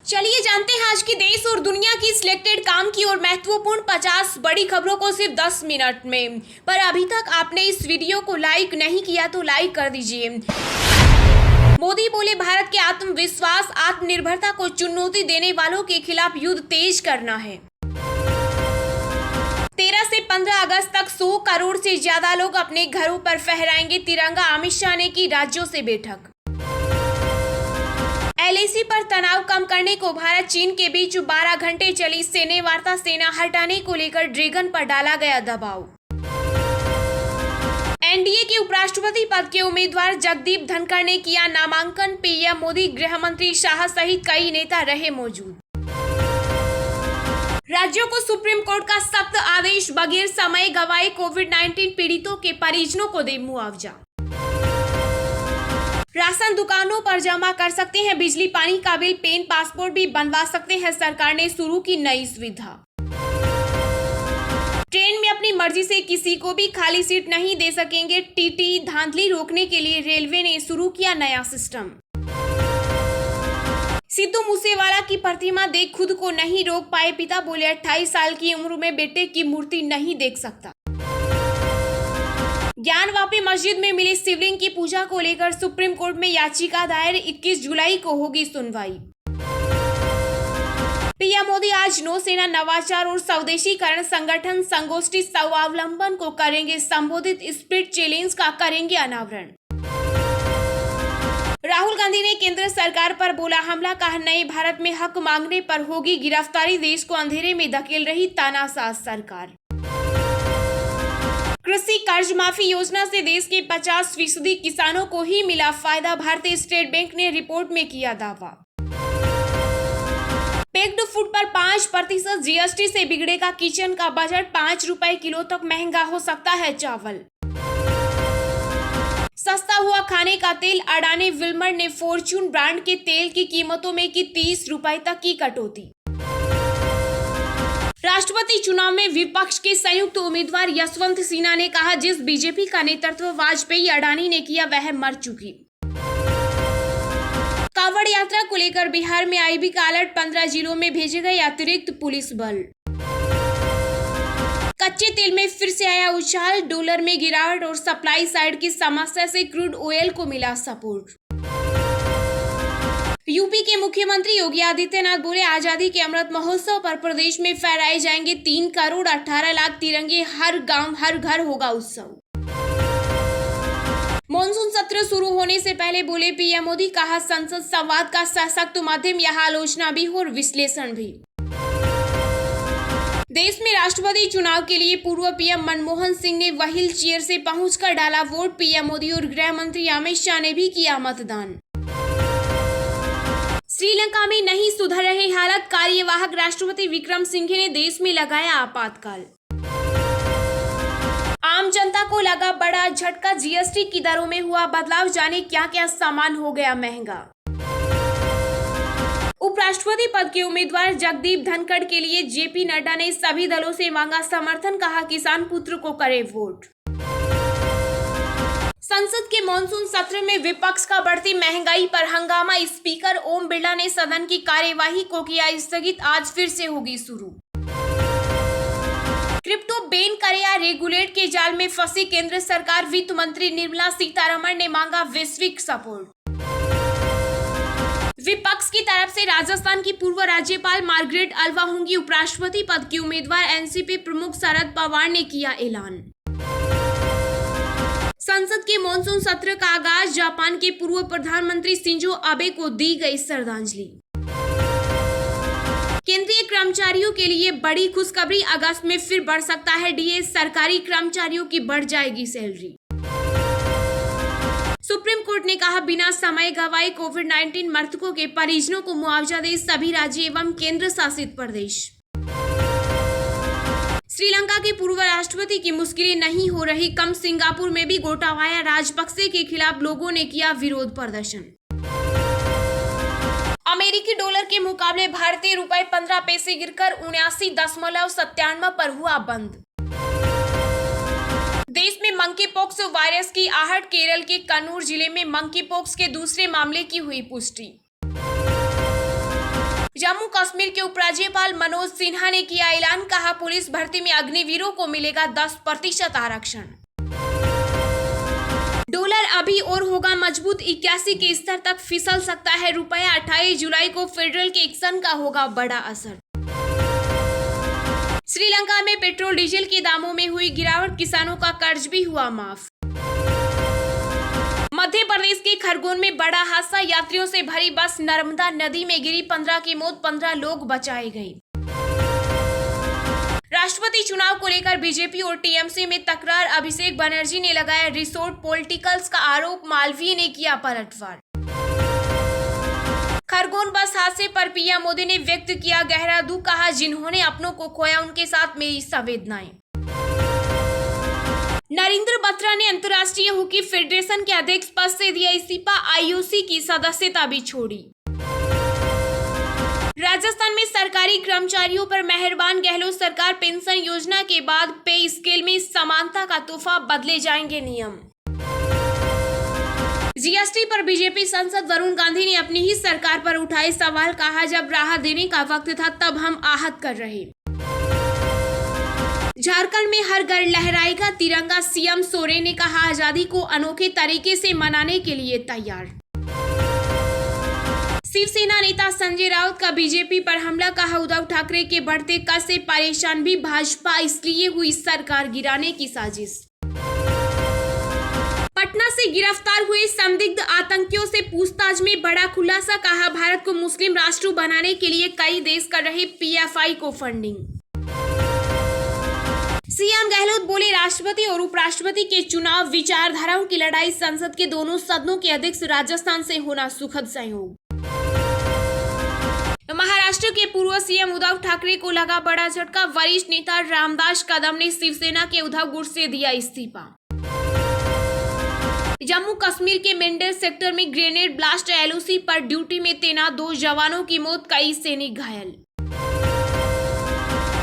चलिए जानते हैं आज की देश और दुनिया की सिलेक्टेड काम की और महत्वपूर्ण 50 बड़ी खबरों को सिर्फ 10 मिनट में। पर अभी तक आपने इस वीडियो को लाइक नहीं किया तो लाइक कर दीजिए। मोदी बोले भारत के आत्मविश्वास आत्मनिर्भरता को चुनौती देने वालों के खिलाफ युद्ध तेज करना है। 13 से 15 अगस्त तक 100 करोड़ से ज्यादा लोग अपने घरों पर फहराएंगे तिरंगा। अमित शाह ने की राज्यों से बैठक। एलएसी पर तनाव कम करने को भारत चीन के बीच 12 घंटे चली सैन्य वार्ता। सेना हटाने को लेकर ड्रैगन पर डाला गया दबाव। एनडीए के उपराष्ट्रपति पद के उम्मीदवार जगदीप धनखड़ ने किया नामांकन। पीएम मोदी गृह मंत्री शाह सहित कई नेता रहे मौजूद। राज्यों को सुप्रीम कोर्ट का सख्त आदेश, बगैर समय गवाए कोविड-19 पीड़ितों के परिजनों को दे मुआवजा। राशन दुकानों पर जमा कर सकते हैं बिजली पानी का बिल, पेन पासपोर्ट भी बनवा सकते हैं। सरकार ने शुरू की नई सुविधा। ट्रेन में अपनी मर्जी से किसी को भी खाली सीट नहीं दे सकेंगे टीटी। धांधली रोकने के लिए रेलवे ने शुरू किया नया सिस्टम। सिद्धू मूसेवाला की प्रतिमा देख खुद को नहीं रोक पाए पिता, बोले 28 साल की उम्र में बेटे की मूर्ति नहीं देख सकता। ज्ञानवापी मस्जिद में मिली शिवलिंग की पूजा को लेकर सुप्रीम कोर्ट में याचिका दायर। 21 जुलाई को होगी सुनवाई। पीएम मोदी आज नौसेना नवाचार और स्वदेशीकरण संगठन संगोष्ठी स्वावलंबन को करेंगे संबोधित। स्पिरिट चैलेंज का करेंगे अनावरण। राहुल गांधी ने केंद्र सरकार पर बोला हमला, कहा नए भारत में हक मांगने पर होगी गिरफ्तारी। देश को अंधेरे में धकेल रही तानाशाह सरकार। कृषि कर्ज माफी योजना से देश के 50% किसानों को ही मिला फायदा। भारतीय स्टेट बैंक ने रिपोर्ट में किया दावा। पैक्ड फूड पर 5% जीएसटी से बिगड़ेगा किचन का बजट। 5 रुपए किलो तक महंगा हो सकता है चावल। सस्ता हुआ खाने का तेल, अडानी विल्मर ने फॉर्च्यून ब्रांड के तेल की कीमतों में की 30 रुपए तक की कटौती। राष्ट्रपति चुनाव में विपक्ष के संयुक्त उम्मीदवार यशवंत सिन्हा ने कहा जिस बीजेपी का नेतृत्व वाजपेयी अडानी ने किया वह मर चुकी। कांवड़ यात्रा को लेकर बिहार में आईबी का अलर्ट, 15 जिलों में भेजे गए अतिरिक्त पुलिस बल। कच्चे तेल में फिर से आया उछाल, डॉलर में गिरावट और सप्लाई साइड की समस्या से क्रूड ऑयल को मिला सपोर्ट। यूपी के मुख्यमंत्री योगी आदित्यनाथ बोले आजादी के अमृत महोत्सव पर प्रदेश में फहराए जाएंगे 3 करोड़ 18 लाख तिरंगे। हर गांव हर घर होगा उत्सव। मॉनसून सत्र शुरू होने से पहले बोले पीएम मोदी, कहा संसद संवाद का सशक्त माध्यम, यहाँ आलोचना भी हो और विश्लेषण भी। देश में राष्ट्रपति चुनाव के लिए पूर्व पीएम मनमोहन सिंह ने व्हील चेयर से पहुंचकर डाला वोट। पीएम मोदी और गृह मंत्री अमित शाह ने भी किया मतदान। श्रीलंका में नहीं सुधर रही हालत, कार्यवाहक राष्ट्रपति विक्रम सिंघे ने देश में लगाया आपातकाल। आम जनता को लगा बड़ा झटका, जीएसटी की दरों में हुआ बदलाव। जाने क्या क्या सामान हो गया महंगा। उपराष्ट्रपति पद के उम्मीदवार जगदीप धनखड़ के लिए जेपी नड्डा ने सभी दलों से मांगा समर्थन, कहा किसान पुत्र को करे वोट। संसद के मॉनसून सत्र में विपक्ष का बढ़ती महंगाई पर हंगामा। स्पीकर ओम बिरला ने सदन की कार्यवाही को किया स्थगित। आज फिर से होगी शुरू। क्रिप्टो बैन करे या रेगुलेट के जाल में फंसी केंद्र सरकार। वित्त मंत्री निर्मला सीतारमण ने मांगा वैश्विक सपोर्ट। विपक्ष की तरफ से राजस्थान की पूर्व राज्यपाल मार्गरेट अल्वा होंगी उपराष्ट्रपति पद की उम्मीदवार। एनसीपी प्रमुख शरद पवार ने किया ऐलान। संसद के मॉनसून सत्र का आगाज, जापान के पूर्व प्रधानमंत्री शिंजो आबे को दी गई श्रद्धांजलि। केंद्रीय कर्मचारियों के लिए बड़ी खुशखबरी, अगस्त में फिर बढ़ सकता है डीए। सरकारी कर्मचारियों की बढ़ जाएगी सैलरी। सुप्रीम कोर्ट ने कहा बिना समय गवाए कोविड-19 मृतकों के परिजनों को मुआवजा दे सभी राज्य एवं केंद्र शासित प्रदेश। श्रीलंका के पूर्व राष्ट्रपति की मुश्किलें नहीं हो रही कम, सिंगापुर में भी गोटाबाया राजपक्से के खिलाफ लोगों ने किया विरोध प्रदर्शन। अमेरिकी डॉलर के मुकाबले भारतीय रुपए 15 पैसे गिरकर 79.97 पर हुआ बंद। देश में मंकी पॉक्स वायरस की आहट, केरल के कन्नूर जिले में मंकी पॉक्स के दूसरे मामले की हुई पुष्टि। जम्मू कश्मीर के उपराज्यपाल मनोज सिन्हा ने किया ऐलान, कहा पुलिस भर्ती में अग्निवीरों को मिलेगा 10% आरक्षण। डॉलर अभी और होगा मजबूत, 81 के स्तर तक फिसल सकता है रुपया। 28 जुलाई को फेडरल के एक्शन का होगा बड़ा असर। श्रीलंका में पेट्रोल डीजल के दामों में हुई गिरावट, किसानों का कर्ज भी हुआ माफ। मध्य प्रदेश के खरगोन में बड़ा हादसा, यात्रियों से भरी बस नर्मदा नदी में गिरी, 15 की मौत, 15 लोग बचाए गए। राष्ट्रपति चुनाव को लेकर बीजेपी और टीएमसी में तकरार, अभिषेक बनर्जी ने लगाया रिसोर्ट पॉलिटिकल्स का आरोप, मालवीय ने किया पलटवार। खरगोन बस हादसे पर पीएम मोदी ने व्यक्त किया गहरा दुख, कहा जिन्होंने अपनों को खोया उनके साथ मेरी संवेदनाएं। नरेंद्र बत्रा ने अंतर्राष्ट्रीय हॉकी फेडरेशन के अध्यक्ष पद से दिया इस्तीफा, आईओसी की सदस्यता भी छोड़ी। राजस्थान में सरकारी कर्मचारियों पर मेहरबान, गहलोत सरकार पेंशन योजना के बाद पे स्केल में समानता का तोहफा, बदले जाएंगे नियम। जीएसटी पर बीजेपी सांसद वरुण गांधी ने अपनी ही सरकार पर उठाए सवाल, कहा जब राहत देने का वक्त था तब हम आहत कर रहे। झारखंड में हर घर लहराएगा तिरंगा, सीएम सोरेन ने कहा आजादी को अनोखे तरीके से मनाने के लिए तैयार। शिवसेना नेता संजय राउत का बीजेपी पर हमला, कहा उद्धव ठाकरे के बढ़ते कद से परेशान भी भाजपा, इसलिए हुई सरकार गिराने की साजिश। पटना से गिरफ्तार हुए संदिग्ध आतंकियों से पूछताछ में बड़ा खुलासा, कहा भारत को मुस्लिम राष्ट्र बनाने के लिए कई देश कर रहे पीएफआई को फंडिंग। सीएम गहलोत बोले राष्ट्रपति और उपराष्ट्रपति के चुनाव विचारधाराओं की लड़ाई, संसद के दोनों सदनों के अध्यक्ष राजस्थान से होना सुखद संयोग। महाराष्ट्र के पूर्व सीएम उद्धव ठाकरे को लगा बड़ा झटका, वरिष्ठ नेता रामदास कदम ने शिवसेना के उद्धव गुट से दिया इस्तीफा। जम्मू कश्मीर के मेंढर सेक्टर में ग्रेनेड ब्लास्ट, एलओसी पर ड्यूटी में तैनात 2 जवानों की मौत, कई सैनिक घायल।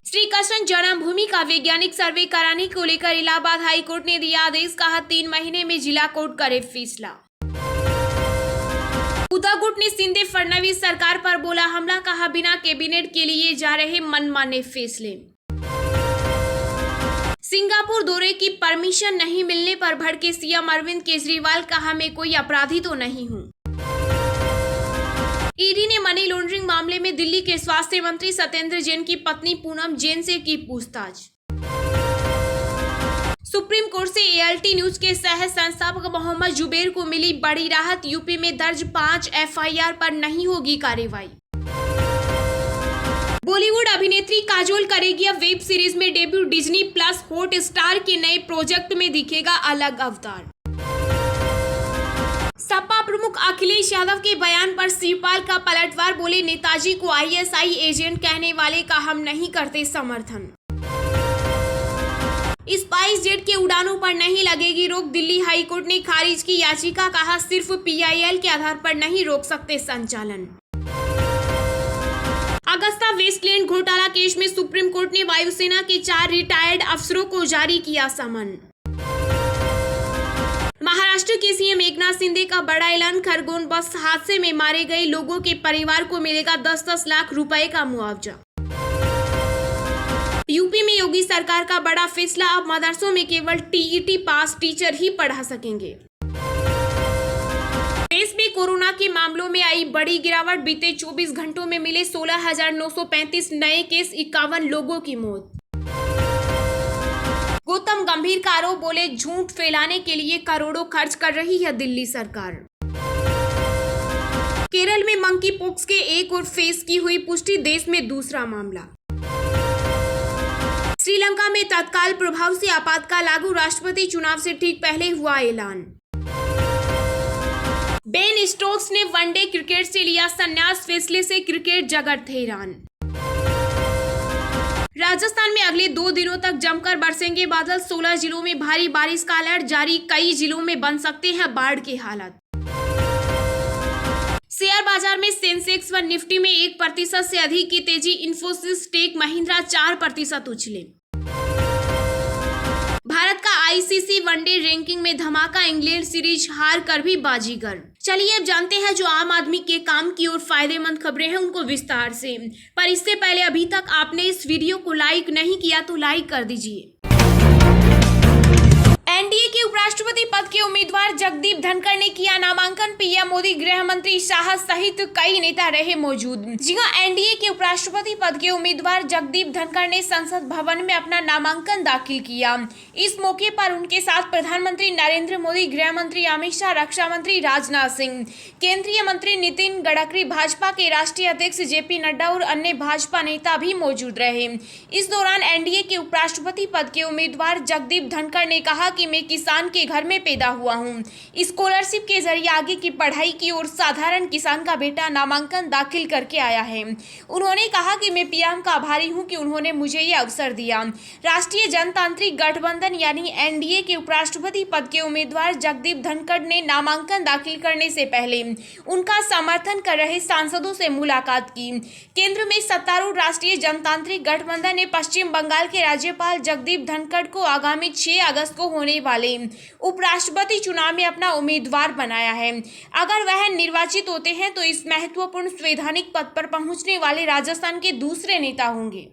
श्री कृष्ण जन्मभूमि का वैज्ञानिक सर्वे कराने को लेकर इलाहाबाद हाईकोर्ट ने दिया आदेश, कहा 3 महीने में जिला कोर्ट करे फैसला। उद्धव गुट ने शिंदे फडणवीस सरकार पर बोला हमला, कहा बिना कैबिनेट के लिए जा रहे मनमाने फैसले। सिंगापुर दौरे की परमिशन नहीं मिलने पर भड़के सीएम अरविंद केजरीवाल, कहा मैं कोई अपराधी तो नहीं हूं। ईडी ने मनी लॉन्ड्रिंग मामले में दिल्ली के स्वास्थ्य मंत्री सत्येंद्र जैन की पत्नी पूनम जैन से की पूछताछ। सुप्रीम कोर्ट से एएलटी न्यूज के सह संस्थापक मोहम्मद जुबैर को मिली बड़ी राहत, यूपी में दर्ज 5 एफआईआर पर नहीं होगी कार्रवाई। बॉलीवुड अभिनेत्री काजोल करेगी अब वेब सीरीज में डेब्यू, डिज्नी प्लस हॉटस्टार के नए प्रोजेक्ट में दिखेगा अलग अवतार। सपा प्रमुख अखिलेश यादव के बयान पर शिवपाल का पलटवार, बोले नेताजी को आईएसआई एजेंट कहने वाले का हम नहीं करते समर्थन। स्पाइस जेट के उड़ानों पर नहीं लगेगी रोक, दिल्ली हाईकोर्ट ने खारिज की याचिका, कहा सिर्फ पीआईएल के आधार पर नहीं रोक सकते संचालन। अगस्ता वेस्टलैंड घोटाला केस में सुप्रीम कोर्ट ने वायुसेना के 4 रिटायर्ड अफसरों को जारी किया समन। महाराष्ट्र के सीएम एकनाथ शिंदे का बड़ा ऐलान, खरगोन बस हादसे में मारे गए लोगों के परिवार को मिलेगा 10-10 लाख रुपए का मुआवजा। यूपी में योगी सरकार का बड़ा फैसला, अब मदरसों में केवल टीईटी पास टीचर ही पढ़ा सकेंगे। देश में कोरोना के मामलों में आई बड़ी गिरावट, बीते 24 घंटों में मिले 16,935 नए केस, 51 लोगों की मौत। गौतम गंभीर का आरोप, बोले झूठ फैलाने के लिए करोड़ों खर्च कर रही है दिल्ली सरकार। केरल में मंकी पॉक्स के एक और फेस की हुई पुष्टि, देश में दूसरा मामला। श्रीलंका में तत्काल प्रभाव से आपातकाल लागू, राष्ट्रपति चुनाव से ठीक पहले हुआ ऐलान। बेन स्टोक्स ने वनडे क्रिकेट से लिया संन्यास, फैसले से क्रिकेट जगत हैरान। राजस्थान में अगले 2 दिनों तक जमकर बरसेंगे बादल, 16 जिलों में भारी बारिश का अलर्ट जारी, कई जिलों में बन सकते हैं बाढ़ के हालात। शेयर बाजार में सेंसेक्स व निफ्टी में 1% से अधिक की तेजी, इन्फोसिस, टेक महिंद्रा 4% उछले। भारत का आईसीसी वनडे रैंकिंग में धमाका, इंग्लैंड सीरीज हार कर भी बाजीगर। चलिए अब जानते हैं जो आम आदमी के काम की और फायदेमंद खबरें हैं उनको विस्तार से। पर इससे पहले अभी तक आपने इस वीडियो को लाइक नहीं किया तो लाइक कर दीजिए। एनडीए के उपराष्ट्रपति पद के उम्मीदवार जगदीप धनखड़ ने किया नामांकन। पीएम मोदी, गृह मंत्री शाह सहित कई नेता रहे मौजूद। जी हां, एनडीए के उपराष्ट्रपति पद के उम्मीदवार जगदीप धनखड़ ने संसद भवन में अपना नामांकन दाखिल किया। इस मौके पर उनके साथ प्रधानमंत्री नरेंद्र मोदी, गृह मंत्री अमित शाह, रक्षा मंत्री राजनाथ सिंह, केंद्रीय मंत्री नितिन गडकरी, भाजपा के राष्ट्रीय अध्यक्ष जेपी नड्डा और अन्य भाजपा नेता भी मौजूद रहे। इस दौरान एनडीए के उपराष्ट्रपति पद के उम्मीदवार जगदीप धनखड़ ने कहा कि मैं किसान के घर में पैदा हुआ हूं। स्कॉलरशिप के जरिए आगे की पढ़ाई की और साधारण किसान का बेटा नामांकन दाखिल करके आया है। उन्होंने कहा कि मैं पीएम का आभारी हूं कि उन्होंने मुझे ये अवसर दिया। राष्ट्रीय जनतांत्रिक गठबंधन यानी एनडीए के उपराष्ट्रपति पद के उम्मीदवार जगदीप धनखड़ ने नामांकन दाखिल करने से पहले उनका समर्थन कर रहे सांसदों से मुलाकात की। केंद्र में सत्तारूढ़ राष्ट्रीय जनतांत्रिक गठबंधन ने पश्चिम बंगाल के राज्यपाल जगदीप धनखड़ को आगामी 6 अगस्त को होने वाले उपराष्ट्रपति चुनाव में अपना उम्मीदवार बनाया है। अगर वह निर्वाचित होते हैं तो इस महत्वपूर्ण संवैधानिक पद पर पहुंचने वाले राजस्थान के दूसरे नेता होंगे।